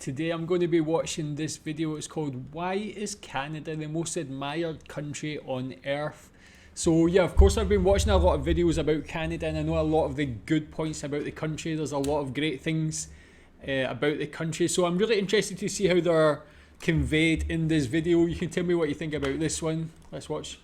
Today I'm going to be watching this video. It's called "Why is Canada the most admired country on earth?" So yeah, of course I've been watching a lot of videos about Canada and I know a lot of the good points about the country. There's a lot of great things about the country. So I'm really interested to see how they're conveyed in this video. You can tell me what you think about this one. Let's watch.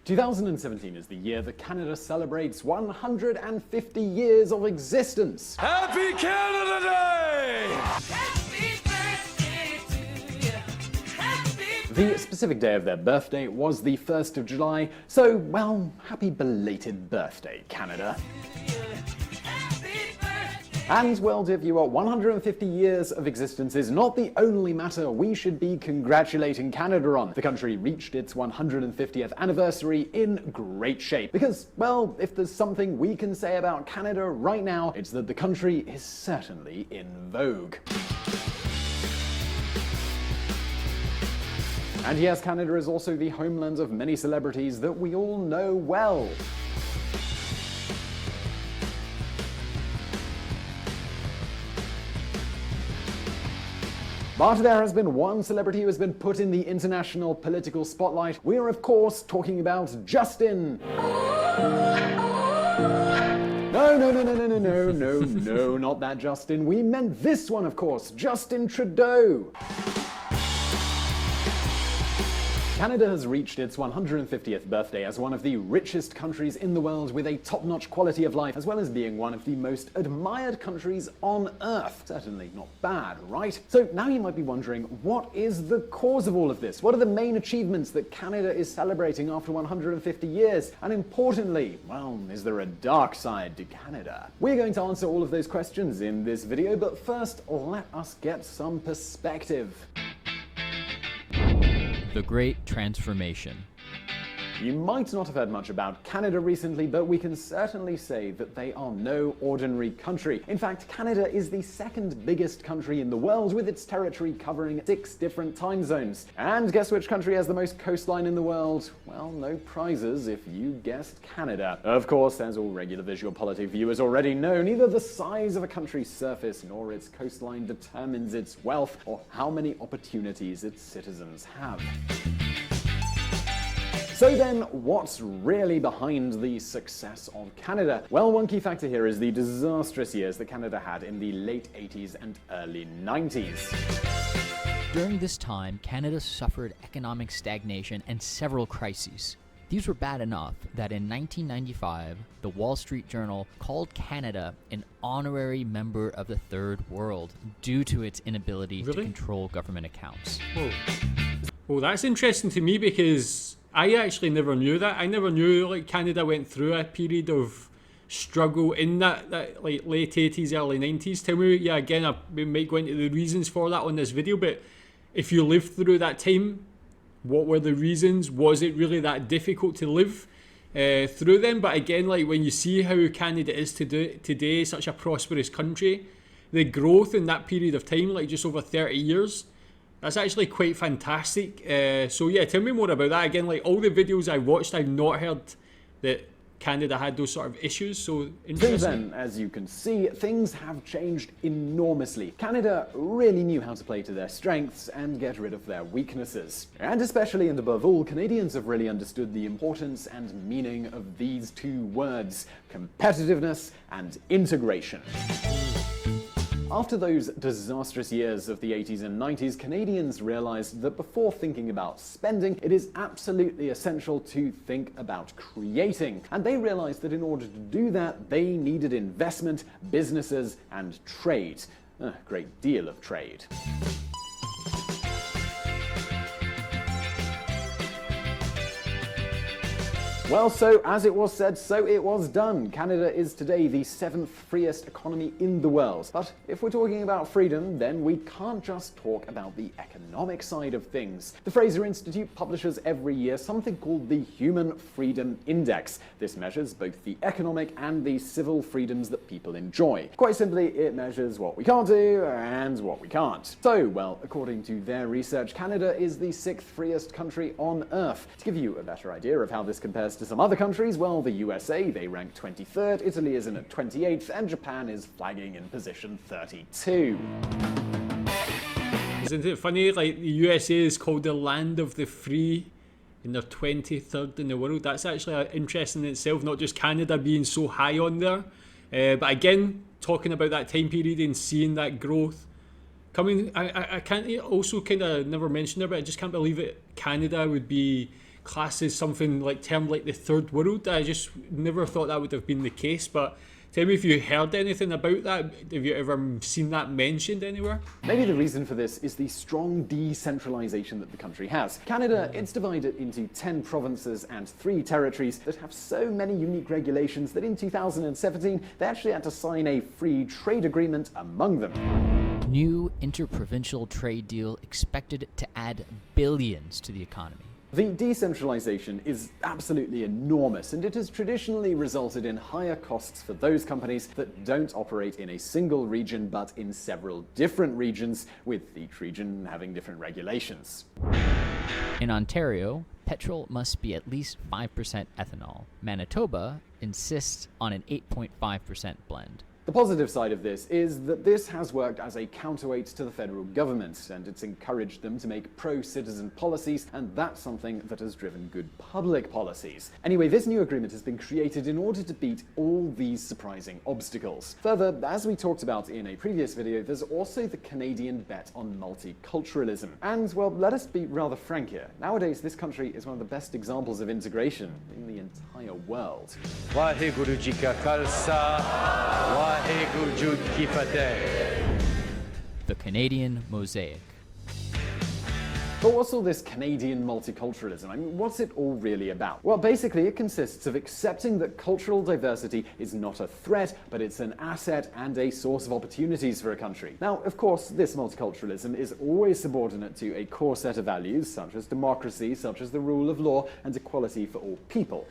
2017 is the year that Canada celebrates 150 years of existence. Happy Canada Day! Happy birthday to you. Happy The specific day of their birthday was the 1st of July, so, well, happy belated birthday, Canada. And, well, dear viewer, 150 years of existence is not the only matter we should be congratulating Canada on. The country reached its 150th anniversary in great shape. Because, well, if there's something we can say about Canada right now, it's that the country is certainly in vogue. And yes, Canada is also the homeland of many celebrities that we all know well. But there has been one celebrity who has been put in the international political spotlight. We are, of course, talking about Justin. No, not that Justin. We meant this one, of course, Justin Trudeau. Canada has reached its 150th birthday as one of the richest countries in the world with a top-notch quality of life, as well as being one of the most admired countries on Earth. Certainly not bad, right? So now you might be wondering, what is the cause of all of this? What are the main achievements that Canada is celebrating after 150 years? And importantly, well, is there a dark side to Canada? We're going to answer all of those questions in this video, but first, let us get some perspective. The Great Transformation. You might not have heard much about Canada recently, but we can certainly say that they are no ordinary country. In fact, Canada is the second biggest country in the world, with its territory covering 6 different time zones. And guess which country has the most coastline in the world? Well, no prizes if you guessed Canada. Of course, as all regular visual politic viewers already know, neither the size of a country's surface nor its coastline determines its wealth or how many opportunities its citizens have. So then, what's really behind the success of Canada? Well, one key factor here is the disastrous years that Canada had in the late 80s and early 90s. During this time, Canada suffered economic stagnation and several crises. These were bad enough that in 1995, the Wall Street Journal called Canada an honorary member of the Third World due to its inability to control government accounts. Whoa. Well, that's interesting to me because I actually never knew that. I never knew like Canada went through a period of struggle in that like late 80s, early 90s. Tell me, yeah, again, we might go into the reasons for that on this video, but if you lived through that time, what were the reasons? Was it really that difficult to live through them? But again, like when you see how Canada is today, such a prosperous country, the growth in that period of time, like just over 30 years, that's actually quite fantastic. So yeah, tell me more about that. Again, like all the videos I watched, I've not heard that Canada had those sort of issues, so interesting. Since then, as you can see, things have changed enormously. Canada really knew how to play to their strengths and get rid of their weaknesses. And especially and above all, Canadians have really understood the importance and meaning of these two words, competitiveness and integration. After those disastrous years of the 80s and 90s, Canadians realized that before thinking about spending, it is absolutely essential to think about creating. And they realized that in order to do that, they needed investment, businesses, and trade. A great deal of trade. Well, so as it was said, so it was done. Canada is today the 7th freest economy in the world. But if we're talking about freedom, then we can't just talk about the economic side of things. The Fraser Institute publishes every year something called the Human Freedom Index. This measures both the economic and the civil freedoms that people enjoy. Quite simply, it measures what we can't do and what we can't. So, well, according to their research, Canada is the 6th freest country on Earth. To give you a better idea of how this compares to some other countries, well, the USA, they rank 23rd, Italy is in at 28th, and Japan is flagging in position 32. Isn't it funny, like the USA is called the land of the free and they're 23rd in the world? That's actually interesting in itself, not just Canada being so high on there. But again, talking about that time period and seeing that growth coming, I can't also kind of never mention it, but I just can't believe it. Canada would be classed as something like termed like the third world. I just never thought that would have been the case. But tell me if you heard anything about that. Have you ever seen that mentioned anywhere? Maybe the reason for this is the strong decentralization that the country has. Canada, it's divided into 10 provinces and 3 territories that have so many unique regulations that in 2017 they actually had to sign a free trade agreement among them. New interprovincial trade deal expected to add billions to the economy. The decentralization is absolutely enormous, and it has traditionally resulted in higher costs for those companies that don't operate in a single region but in several different regions, with each region having different regulations. In Ontario, petrol must be at least 5% ethanol. Manitoba insists on an 8.5% blend. The positive side of this is that this has worked as a counterweight to the federal government, and it's encouraged them to make pro-citizen policies, and that's something that has driven good public policies. Anyway, this new agreement has been created in order to beat all these surprising obstacles. Further, as we talked about in a previous video, there's also the Canadian bet on multiculturalism. And, well, let us be rather frank here. Nowadays, this country is one of the best examples of integration in the entire world. Waheguru Ji Ka Khalsa, Waheguru Ji Ki Fateh. The Canadian Mosaic. But what's all this Canadian multiculturalism? I mean, what's it all really about? Well, basically, it consists of accepting that cultural diversity is not a threat, but it's an asset and a source of opportunities for a country. Now, of course, this multiculturalism is always subordinate to a core set of values, such as democracy, such as the rule of law, and equality for all people.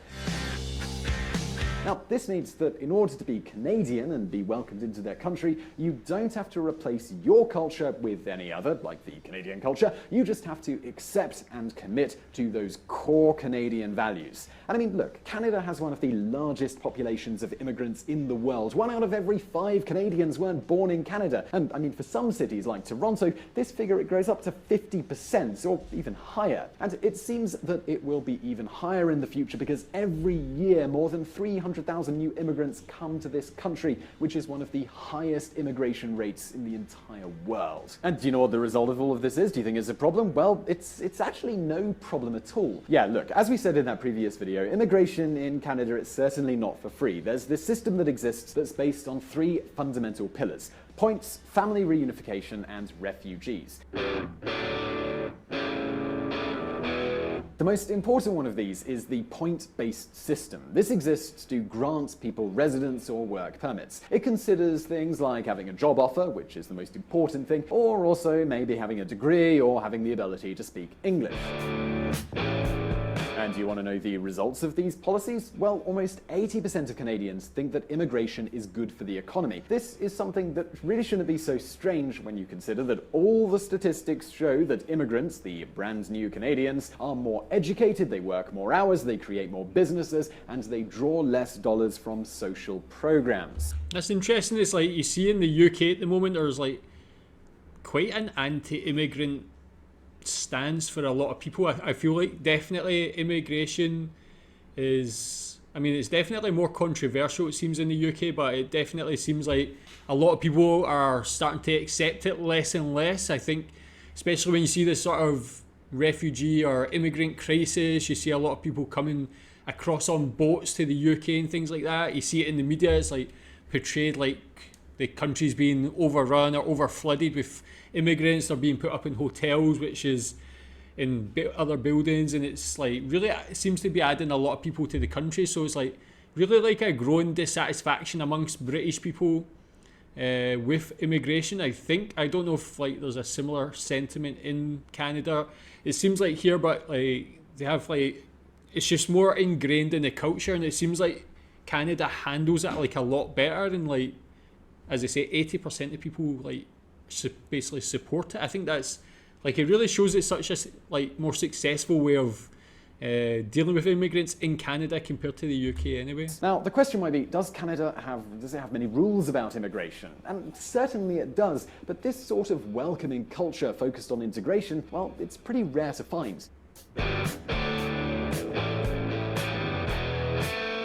Now, this means that in order to be Canadian and be welcomed into their country, you don't have to replace your culture with any other, like the Canadian culture. You just have to accept and commit to those core Canadian values. And I mean, look, Canada has one of the largest populations of immigrants in the world. 1 out of every 5 Canadians weren't born in Canada. And I mean, for some cities like Toronto, this figure, it grows up to 50% or even higher. And it seems that it will be even higher in the future because every year more than 300,000 new immigrants come to this country, which is one of the highest immigration rates in the entire world. And do you know what the result of all of this is? Do you think it's a problem? Well, it's actually no problem at all. Yeah, look, as we said in that previous video, immigration in Canada is certainly not for free. There's this system that exists that's based on 3 fundamental pillars: points, family reunification, and refugees. The most important one of these is the point-based system. This exists to grant people residence or work permits. It considers things like having a job offer, which is the most important thing, or also maybe having a degree or having the ability to speak English. And do you want to know the results of these policies? Well, almost 80% of Canadians think that immigration is good for the economy. This is something that really shouldn't be so strange when you consider that all the statistics show that immigrants, the brand new Canadians, are more educated, they work more hours, they create more businesses, and they draw less dollars from social programs. That's interesting. It's like you see in the UK at the moment, there's like quite an anti-immigrant stance for a lot of people. I feel like definitely immigration is, I mean, it's definitely more controversial, it seems, in the UK, but it definitely seems like a lot of people are starting to accept it less and less. I think, especially when you see this sort of refugee or immigrant crisis, you see a lot of people coming across on boats to the UK and things like that. You see it in the media, it's like portrayed like the country's being overrun or over flooded with immigrants. They're being put up in hotels, which is in other buildings, and it's like really, it seems to be adding a lot of people to the country. So it's like really like a growing dissatisfaction amongst British people with immigration. I think, I don't know if like there's a similar sentiment in Canada. It seems like here, but like they have like, it's just more ingrained in the culture, and it seems like Canada handles it like a lot better, and like, as I say, 80% of people like basically support it. I think that's like, it really shows it's such a like more successful way of dealing with immigrants in Canada compared to the UK anyway. Now, the question might be, does it have many rules about immigration? And certainly it does, but this sort of welcoming culture focused on integration, well, it's pretty rare to find.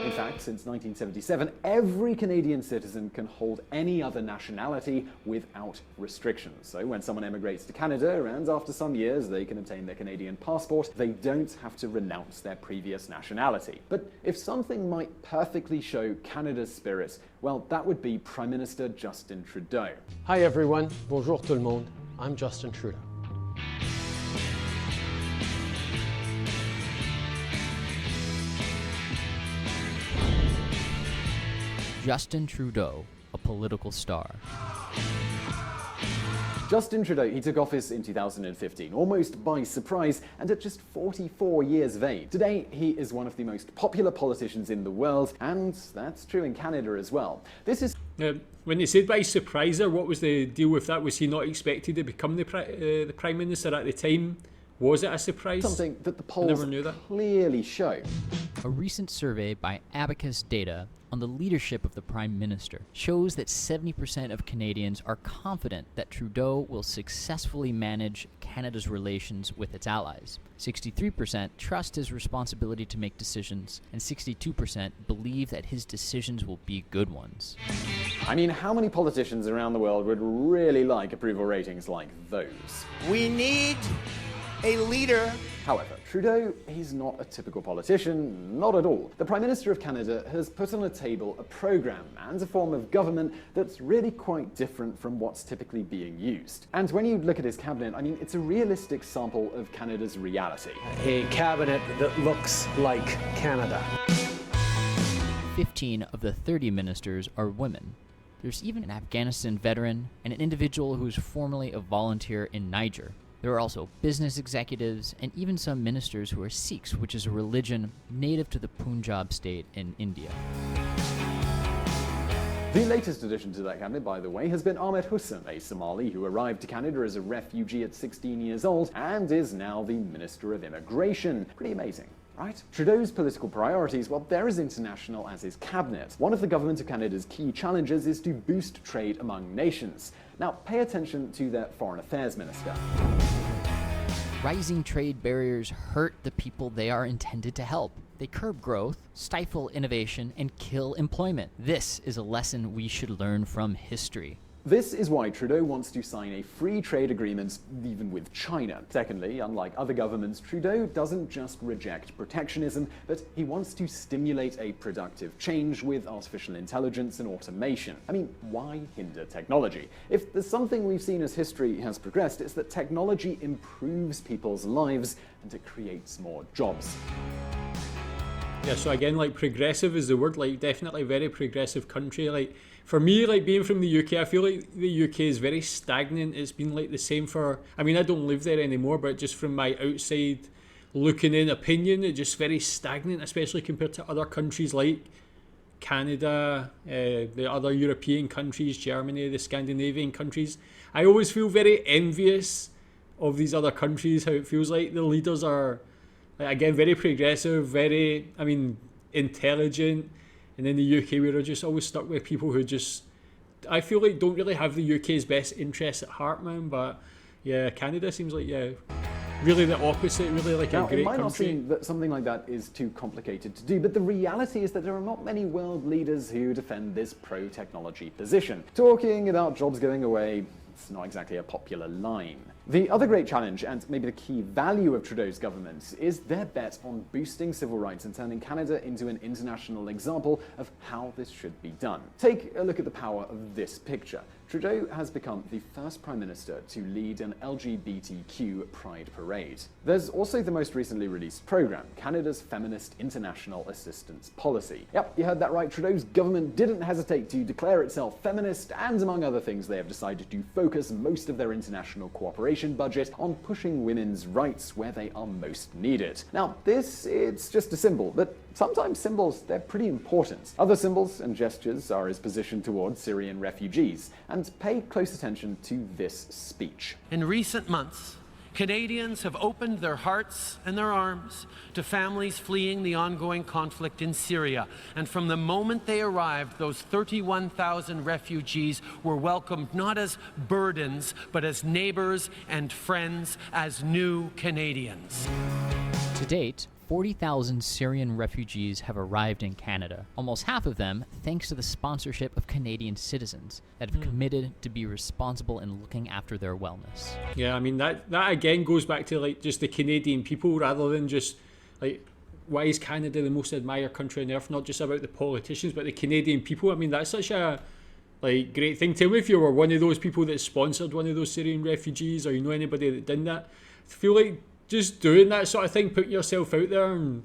In fact, since 1977, every Canadian citizen can hold any other nationality without restrictions. So when someone emigrates to Canada and after some years they can obtain their Canadian passport, they don't have to renounce their previous nationality. But if something might perfectly show Canada's spirit, well, that would be Prime Minister Justin Trudeau. Hi everyone, bonjour tout le monde. I'm Justin Trudeau. Justin Trudeau, a political star. Justin Trudeau, he took office in 2015, almost by surprise, and at just 44 years of age. Today, he is one of the most popular politicians in the world, and that's true in Canada as well. This is When you said by surprise, what was the deal with that? Was he not expected to become the Prime Minister at the time? Was it a surprise? something that the polls never knew that. clearly show. A recent survey by Abacus Data on the leadership of the Prime Minister shows that 70% of Canadians are confident that Trudeau will successfully manage Canada's relations with its allies. 63% trust his responsibility to make decisions, and 62% believe that his decisions will be good ones. I mean, how many politicians around the world would really like approval ratings like those? We need a leader. However, Trudeau, he's not a typical politician, not at all. The Prime Minister of Canada has put on the table a program and a form of government that's really quite different from what's typically being used. And when you look at his cabinet, I mean, it's a realistic sample of Canada's reality. A cabinet that looks like Canada. 15 of the 30 ministers are women. There's even an Afghanistan veteran and an individual who was formerly a volunteer in Niger. There are also business executives and even some ministers who are Sikhs, which is a religion native to the Punjab state in India. The latest addition to that cabinet, by the way, has been Ahmed Hussein, a Somali who arrived to Canada as a refugee at 16 years old and is now the Minister of Immigration. Pretty amazing, right? Trudeau's political priorities, well, they're as international as his cabinet. One of the government of Canada's key challenges is to boost trade among nations. Now, pay attention to their Foreign Affairs Minister. Rising trade barriers hurt the people they are intended to help. They curb growth, stifle innovation, and kill employment. This is a lesson we should learn from history. This is why Trudeau wants to sign a free trade agreement even with China. Secondly, unlike other governments, Trudeau doesn't just reject protectionism, but he wants to stimulate a productive change with artificial intelligence and automation. I mean, why hinder technology? If there's something we've seen as history has progressed, it's that technology improves people's lives and it creates more jobs. Yeah, so again, like, progressive is the word, like, definitely a very progressive country. Like, for me, like, being from the UK, I feel like the UK is very stagnant. It's been like the same for, I mean, I don't live there anymore, but just from my outside looking in opinion, it's just very stagnant, especially compared to other countries like Canada, the other European countries, Germany, the Scandinavian countries. I always feel very envious of these other countries, how it feels like the leaders are, like, again, very progressive, very, I mean, intelligent. And in the UK, we're just always stuck with people who just, I feel like, don't really have the UK's best interests at heart, man. But yeah, Canada seems like, yeah, really the opposite, really like Now, a great it might not country. seem that something like that is too complicated to do, but the reality is that there are not many world leaders who defend this pro-technology position. Talking about jobs going away, it's not exactly a popular line. The other great challenge, and maybe the key value of Trudeau's government, is their bet on boosting civil rights and turning Canada into an international example of how this should be done. Take a look at the power of this picture. Trudeau has become the first Prime Minister to lead an LGBTQ pride parade. There's also the most recently released programme, Canada's Feminist International Assistance Policy. Yep, you heard that right. Trudeau's government didn't hesitate to declare itself feminist, and among other things, they have decided to focus most of their international cooperation budget on pushing women's rights where they are most needed. Now, it's just a symbol, but sometimes symbols, they're pretty important. Other symbols and gestures are his position towards Syrian refugees. And pay close attention to this speech. In recent months, Canadians have opened their hearts and their arms to families fleeing the ongoing conflict in Syria. And from the moment they arrived, those 31,000 refugees were welcomed not as burdens, but as neighbors and friends, as new Canadians. To date, 40,000 Syrian refugees have arrived in Canada, almost half of them thanks to the sponsorship of Canadian citizens that have committed to be responsible in looking after their wellness. Yeah, I mean, that again goes back to like just the Canadian people rather than just like, why is Canada the most admired country on earth? Not just about the politicians, but the Canadian people. I mean, that's such a like great thing. Tell me if you were one of those people that sponsored one of those Syrian refugees, or you know anybody that did that. I feel like just doing that sort of thing, putting yourself out there and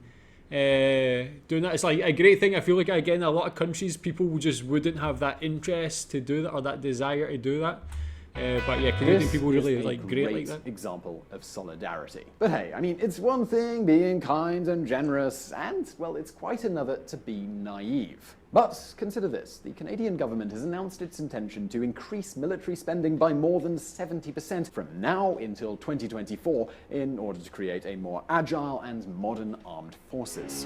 doing that, it's like a great thing. I feel like, again, a lot of countries, people just wouldn't have that interest to do that or that desire to do that. But yeah, Canadian people really like great like that. Example of solidarity. But hey, I mean, it's one thing being kind and generous, and well, it's quite another to be naive. But consider this, the Canadian government has announced its intention to increase military spending by more than 70% from now until 2024 in order to create a more agile and modern armed forces.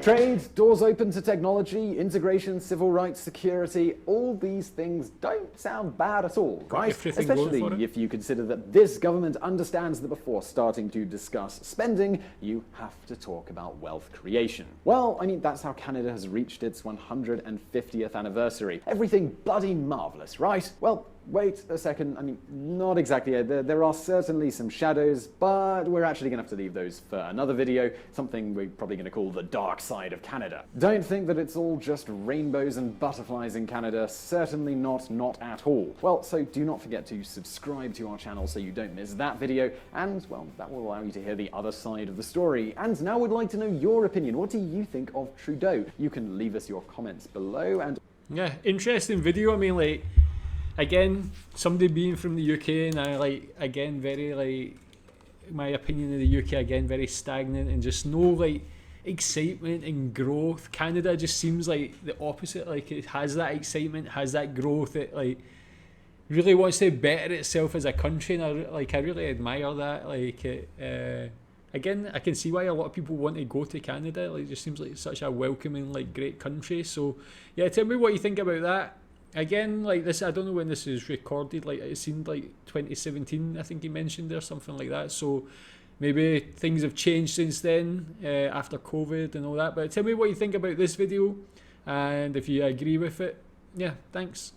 Trade, doors open to technology, integration, civil rights, security, all these things don't sound bad at all, right? everything going for it. Especially if you consider that this government understands that before starting to discuss spending, you have to talk about wealth creation. Well, I mean, that's how Canada has reached its 150th anniversary. Everything bloody marvelous, right? Well, wait a second, I mean, not exactly. There are certainly some shadows, but we're actually going to have to leave those for another video, something we're probably going to call the dark side of Canada. Don't think that it's all just rainbows and butterflies in Canada, certainly not at all. Well, so do not forget to subscribe to our channel so you don't miss that video, and, well, that will allow you to hear the other side of the story. And now we'd like to know your opinion. What do you think of Trudeau? You can leave us your comments below, and Yeah, interesting video. I mean, like, again, somebody being from the UK, and I like, again, very like, my opinion of the UK, again, very stagnant and just no like excitement and growth. Canada just seems like the opposite. Like, it has that excitement, has that growth. It like really wants to better itself as a country, and I really admire that. Like, again, I can see why a lot of people want to go to Canada. Like, it just seems like such a welcoming, like, great country. So yeah, tell me what you think about that. Again, like this, I don't know when this is recorded. Like, it seemed like 2017, I think he mentioned there, something like that. So maybe things have changed since then, after COVID and all that. But tell me what you think about this video, and if you agree with it. Yeah, thanks.